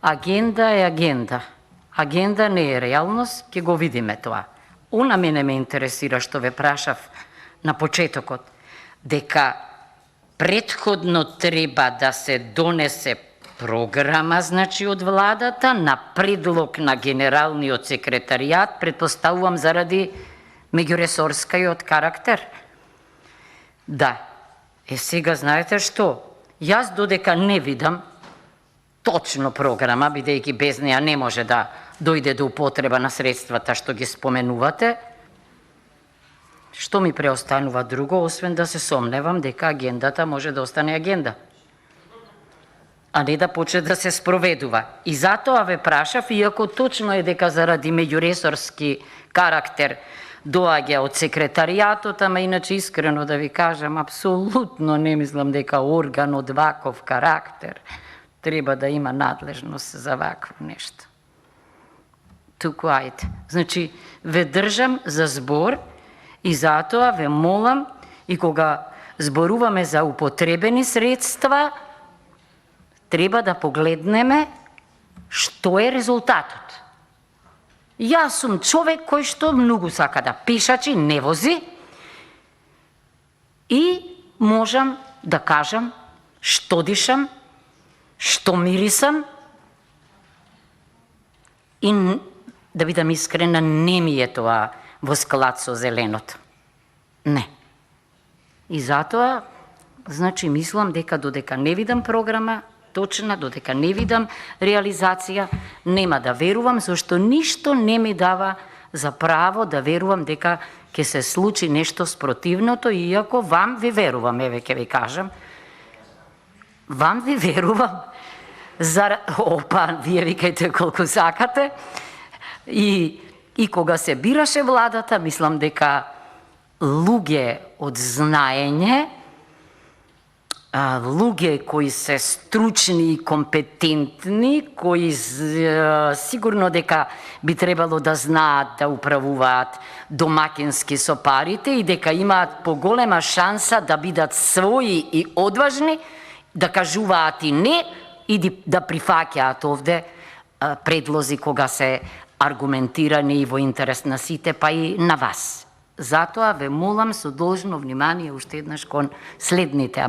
Агенда е агенда. Агенда не е реалност, ќе го видиме тоа. Она мене ме интересира што ве прашав на почетокот, дека претходно треба да се донесе програма, значи, од владата на предлог на генералниот секретаријат, претпоставувам заради меѓуресорскиот карактер. Да, сега знаете што, јас додека не видам точно програма, бидејќи без неа не може да дојде до употреба на средствата што ги споменувате, што ми преостанува друго, освен да се сомневам дека агендата може да остане агенда, а не да почне да се спроведува. И затоа ве прашав, иако точно е дека заради меѓуресорски карактер доаѓа од секретаријатот, ама иначе искрено да ви кажам, апсолутно не мислам дека орган од ваков карактер треба да има надлежност за вакво нешто. Туку ајде. Значи, ве држам за збор и затоа ве молам, и кога зборуваме за употребени средства, треба да погледнеме што е резултатот. Јас сум човек кој што многу сака да пешачи, не вози, и можам да кажам што дишам, што мирисам, и да бидам искрена, не ми е тоа во склад со зеленото. Не. И затоа, значи, мислам дека додека не видам програма точна, додека не видам реализација, нема да верувам, зашто ништо не ми дава за право да верувам дека ќе се случи нешто спротивното, иако вам ви верувам, еве ќе ви кажам. Вам ви верувам, опа, вие викајте колку сакате, и кога се бираше владата, мислам дека луѓе од знаење, луѓе кои се стручни и компетентни, кои сигурно дека би требало да знаат да управуваат домакински со парите и дека имаат поголема шанса да бидат своји и одважни, да кажуваат и не, и да прифаќаат овде предлози кога се аргументирани и во интерес на сите, па и на вас. Затоа ве молам со должно внимание уште еднаш кон следните